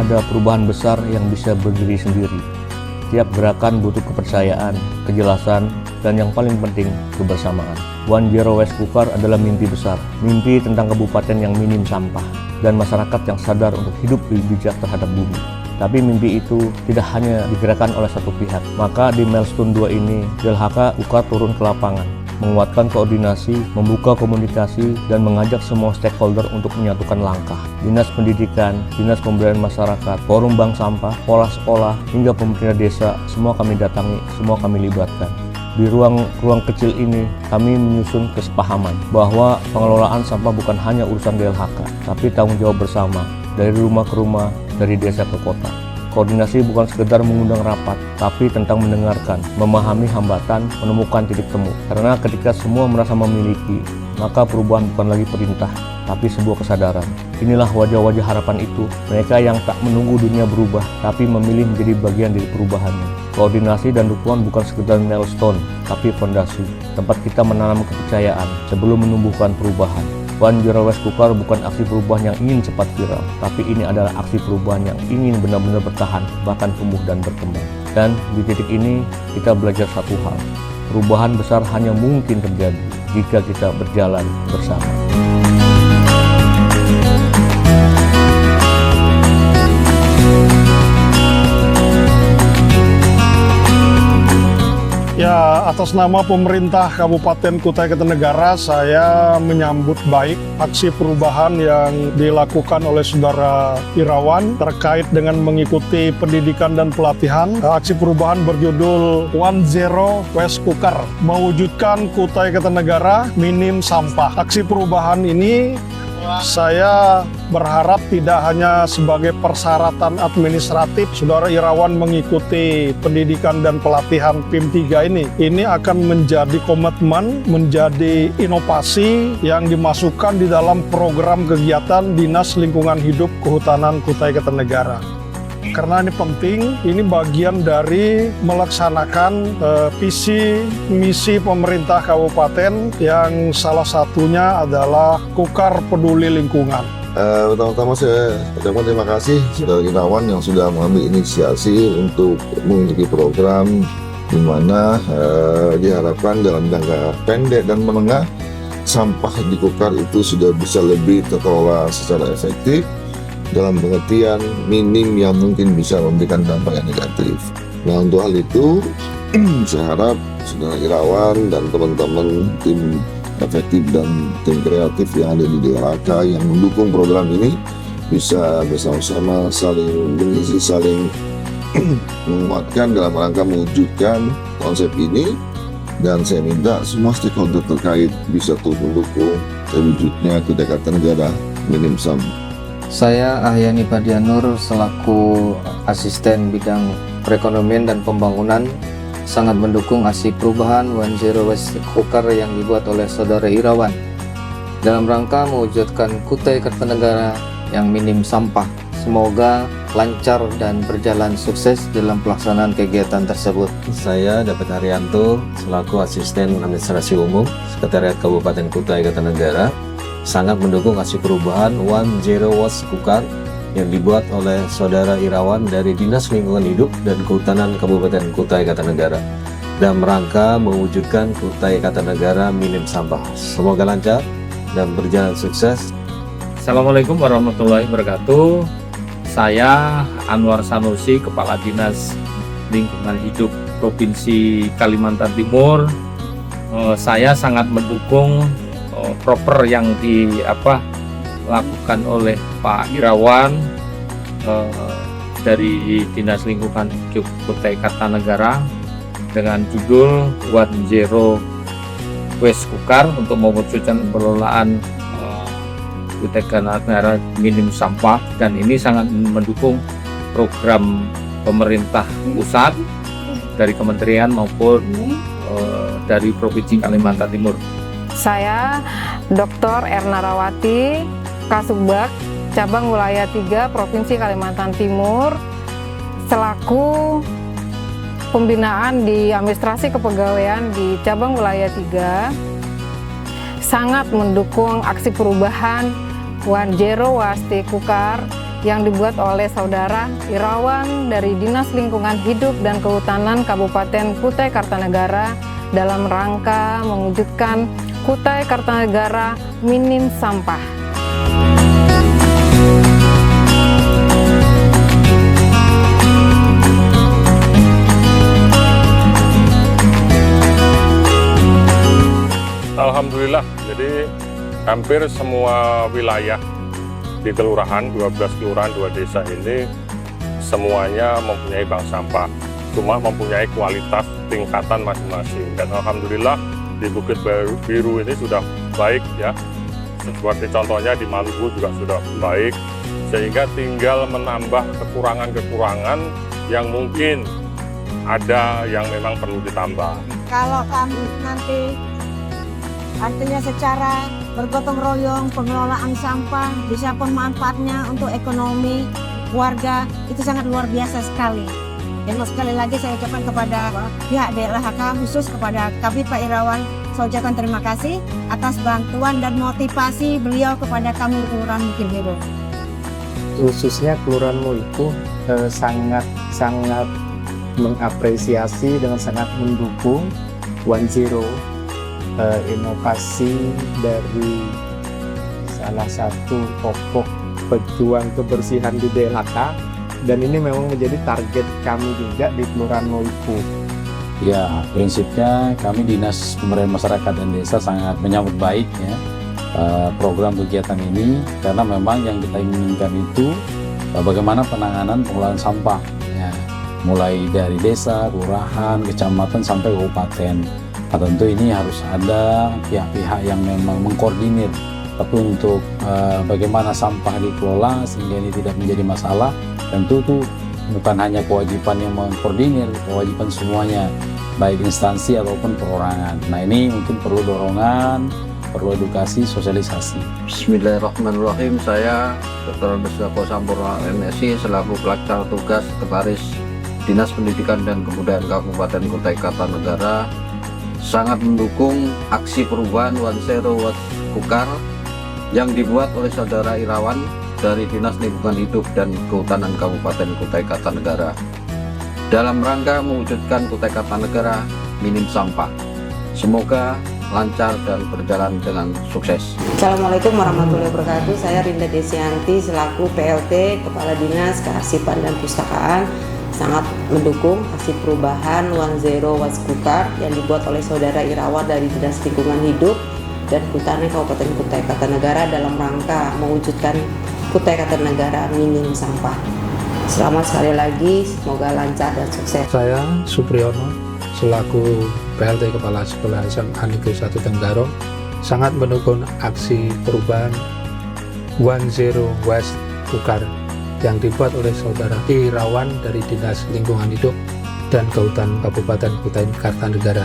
ada perubahan besar yang bisa berdiri sendiri. Tiap gerakan butuh kepercayaan, kejelasan, dan yang paling penting, kebersamaan. One Zero Waste Kukar adalah mimpi besar, mimpi tentang kabupaten yang minim sampah, dan masyarakat yang sadar untuk hidup lebih bijak terhadap bumi. Tapi mimpi itu tidak hanya digerakkan oleh satu pihak. Maka di Milestone 2 ini, DLHK Kukar turun ke lapangan, menguatkan koordinasi, membuka komunikasi, dan mengajak semua stakeholder untuk menyatukan langkah. Dinas Pendidikan, Dinas Pemberdayaan Masyarakat, Forum Bank Sampah, sekolah, hingga pemerintah desa, semua kami datangi, semua kami libatkan. Di ruang kecil ini, kami menyusun kesepahaman bahwa pengelolaan sampah bukan hanya urusan DLHK, tapi tanggung jawab bersama, dari rumah ke rumah, dari desa ke kota. Koordinasi bukan sekedar mengundang rapat, tapi tentang mendengarkan, memahami hambatan, menemukan titik temu. Karena ketika semua merasa memiliki, maka perubahan bukan lagi perintah, tapi sebuah kesadaran. Inilah wajah-wajah harapan itu, mereka yang tak menunggu dunia berubah, tapi memilih menjadi bagian dari perubahannya. Koordinasi dan dukungan bukan sekedar milestone, tapi fondasi, tempat kita menanam kepercayaan sebelum menumbuhkan perubahan. One Zero Waste Kukar bukan aksi perubahan yang ingin cepat viral, tapi ini adalah aksi perubahan yang ingin benar-benar bertahan, bahkan tumbuh dan berkembang. Dan di titik ini, kita belajar satu hal, perubahan besar hanya mungkin terjadi jika kita berjalan bersama. Ya, atas nama pemerintah Kabupaten Kutai Kartanegara, saya menyambut baik aksi perubahan yang dilakukan oleh Saudara Irawan terkait dengan mengikuti pendidikan dan pelatihan. Aksi perubahan berjudul One Zero Waste Kukar, mewujudkan Kutai Kartanegara minim sampah. Aksi perubahan ini saya berharap tidak hanya sebagai persyaratan administratif Saudara Irawan mengikuti pendidikan dan pelatihan PIM 3 ini. Ini akan menjadi komitmen, menjadi inovasi yang dimasukkan di dalam program kegiatan Dinas Lingkungan Hidup Kehutanan Kutai Kartanegara. Karena ini penting, ini bagian dari melaksanakan visi misi pemerintah kabupaten yang salah satunya adalah Kukar Peduli Lingkungan. Pertama-tama saya ucapkan terima kasih Saudara Irawan yang sudah mengambil inisiasi untuk mengikuti program di mana diharapkan dalam jangka pendek dan menengah sampah di Kukar itu sudah bisa lebih terkelola secara efektif, dalam pengertian minim yang mungkin bisa memberikan dampak yang negatif. Nah, untuk hal itu saya harap Saudara Irawan dan teman-teman tim efektif dan tim kreatif yang ada di DLHK yang mendukung program ini bisa bersama-sama saling mengisi, saling menguatkan dalam rangka mewujudkan konsep ini. Dan saya minta semua stakeholder terkait bisa turut mendukung terwujudnya Kutai Kartanegara minim sampah. Saya Ahyani Padianur selaku asisten bidang perekonomian dan pembangunan sangat mendukung aksi perubahan One Zero Waste Kukar yang dibuat oleh Saudara Irawan dalam rangka mewujudkan Kutai Kartanegara yang minim sampah. Semoga lancar dan berjalan sukses dalam pelaksanaan kegiatan tersebut. Saya David Haryanto selaku asisten administrasi umum Sekretariat Kabupaten Kutai Kartanegara sangat mendukung aksi perubahan One Zero Waste Kukar yang dibuat oleh Saudara Irawan dari Dinas Lingkungan Hidup dan Kehutanan Kabupaten Kutai Kartanegara dalam rangka mewujudkan Kutai Kartanegara minim sampah. Semoga lancar dan berjalan sukses. Assalamualaikum warahmatullahi wabarakatuh. Saya Anwar Sanusi, Kepala Dinas Lingkungan Hidup Provinsi Kalimantan Timur. Saya sangat mendukung proper yang dilakukan oleh Pak Irawan dari Dinas Lingkungan Hidup Kutai Kartanegara dengan judul One Zero Waste Kukar untuk mewujudkan pengelolaan Kutai Kartanegara minim sampah, dan ini sangat mendukung program pemerintah pusat dari kementerian maupun dari Provinsi Kalimantan Timur. Saya Dr. Erna Rawati, Kasubag, Cabang Wilayah 3, Provinsi Kalimantan Timur, selaku pembinaan di administrasi kepegawaian di Cabang Wilayah 3, sangat mendukung aksi perubahan One Zero Waste Kukar yang dibuat oleh Saudara Irawan dari Dinas Lingkungan Hidup dan Kehutanan Kabupaten Kutai Kartanegara dalam rangka mewujudkan Kutai Kartanegara minim sampah. Alhamdulillah, jadi hampir semua wilayah di kelurahan, 12 kelurahan, 2 desa ini semuanya mempunyai bank sampah, cuma mempunyai kualitas tingkatan masing-masing. Dan alhamdulillah di Bukit Biru ini sudah baik ya, seperti contohnya di Maluku juga sudah baik, sehingga tinggal menambah kekurangan-kekurangan yang mungkin ada yang memang perlu ditambah. Kalau kami nanti artinya secara bergotong royong pengelolaan sampah bisa pemanfaatnya untuk ekonomi warga itu sangat luar biasa sekali. Dan sekali lagi saya ucapkan kepada pihak DLHK khusus kepada Kabid Pak Irawan, saya ucapkan terima kasih atas bantuan dan motivasi beliau kepada kami Kelurahan Bukit Biru. Khususnya Kelurahan Muipuh sangat mengapresiasi dan sangat mendukung One Zero, inovasi dari salah satu pokok pejuang kebersihan di DLHK, dan ini memang menjadi target kami juga di Kelurahan Muipuh. Ya, prinsipnya kami Dinas Pemberdayaan Masyarakat dan Desa sangat menyambut baik ya program kegiatan ini, karena memang yang kita inginkan itu bagaimana penanganan pengelolaan sampah ya, mulai dari desa, kelurahan, kecamatan sampai kabupaten. Nah, tentu ini harus ada pihak-pihak yang memang mengkoordinir, tapi untuk bagaimana sampah dikelola sehingga ini tidak menjadi masalah, tentu itu bukan hanya kewajiban yang mengkoordinir, kewajiban semuanya, baik instansi ataupun perorangan. Nah, ini mungkin perlu dorongan, perlu edukasi, sosialisasi. Bismillahirrahmanirrahim. Saya Dr. Besako Sampurna MSI selaku pelaksana tugas Sekretaris Dinas Pendidikan dan Kebudayaan Kabupaten Kutai Kartanegara sangat mendukung aksi perubahan One Zero Waste Kukar yang dibuat oleh Saudara Irawan dari Dinas Lingkungan Hidup dan Kehutanan Kabupaten Kutai Kartanegara dalam rangka mewujudkan Kutai Kartanegara minim sampah. Semoga lancar dan berjalan dengan sukses. Assalamualaikum warahmatullahi wabarakatuh. Saya Rinda Desianti selaku PLT Kepala Dinas Kearsipan dan Pustakaan sangat mendukung aksi perubahan One Zero Waste Kukar yang dibuat oleh Saudara Irawan dari Dinas Lingkungan Hidup dan Kehutanan Kabupaten Kutai Kartanegara dalam rangka mewujudkan Kutai Kartanegara minim sampah. Selamat sekali lagi, semoga lancar dan sukses. Saya Supriyono selaku PLT Kepala Sekolah SMA Negeri 1 Tenggarong sangat mendukung aksi perubahan One Zero Waste Kukar yang dibuat oleh Saudara Irawan dari Dinas Lingkungan Hidup dan Kehutanan Kabupaten Kutai Kartanegara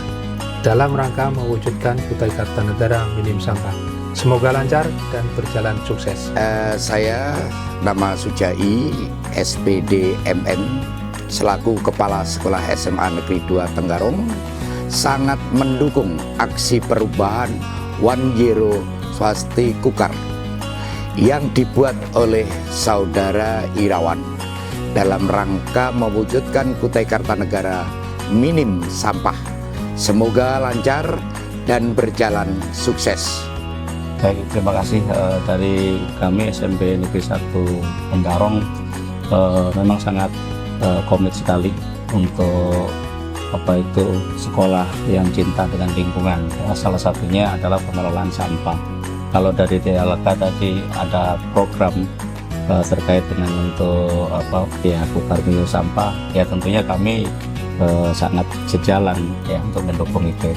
dalam rangka mewujudkan Kutai Kartanegara minim sampah. Semoga lancar dan berjalan sukses. Saya nama Sujai SPD MM selaku Kepala Sekolah SMA Negeri 2 Tenggarong sangat mendukung aksi perubahan One Zero Waste Kukar yang dibuat oleh Saudara Irawan dalam rangka mewujudkan Kutai Kartanegara minim sampah. Semoga lancar dan berjalan sukses. Baik, terima kasih dari kami SMP Negeri 1 Tenggarong memang sangat komit sekali untuk sekolah yang cinta dengan lingkungan. Salah satunya adalah pengelolaan sampah. Kalau dari DLHK tadi ada program terkait dengan untuk Kukar minim sampah, ya tentunya kami sangat sejalan ya untuk mendukung itu.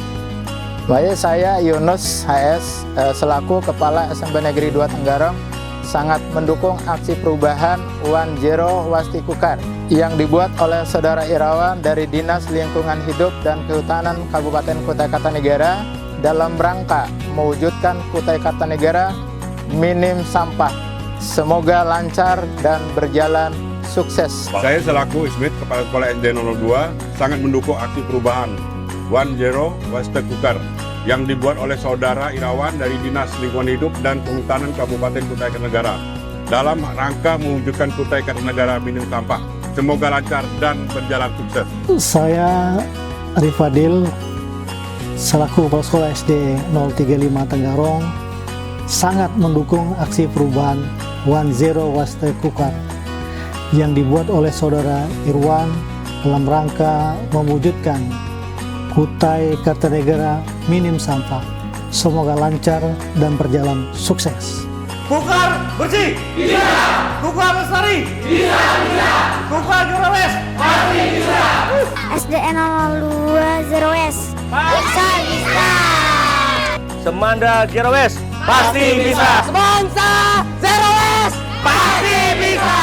Baik, saya Yunus HS selaku Kepala SMP Negeri 2 Tenggarong sangat mendukung aksi perubahan One Zero Waste Kukar yang dibuat oleh Saudara Irawan dari Dinas Lingkungan Hidup dan Kehutanan Kabupaten Kutai Kartanegara dalam rangka mewujudkan Kutai Kartanegara minim sampah. Semoga lancar dan berjalan sukses. Saya selaku Ismit Kepala Sekolah SD 02 sangat mendukung aksi perubahan One Zero Waste Kukar yang dibuat oleh Saudara Irawan dari Dinas Lingkungan Hidup dan Kehutanan Kabupaten Kutai Kartanegara dalam rangka mewujudkan Kutai Kartanegara minim sampah. Semoga lancar dan berjalan sukses. Saya Rifadil, selaku Kepala Sekolah SD 035 Tenggarong, sangat mendukung aksi perubahan One Zero Waste Cooker yang dibuat oleh Saudara Irwan dalam rangka mewujudkan Kutai Kartanegara minim sampah. Semoga lancar dan berjalan sukses. Kukar bersih? Bisa. Kukar lestari? Bisa, bisa. Kukar zero waste? Pasti bisa. SDN 02 Zero Waste? Bisa, bisa. Semanda Zero Waste? Pasti bisa. Semansa Zero Waste? Pasti bisa.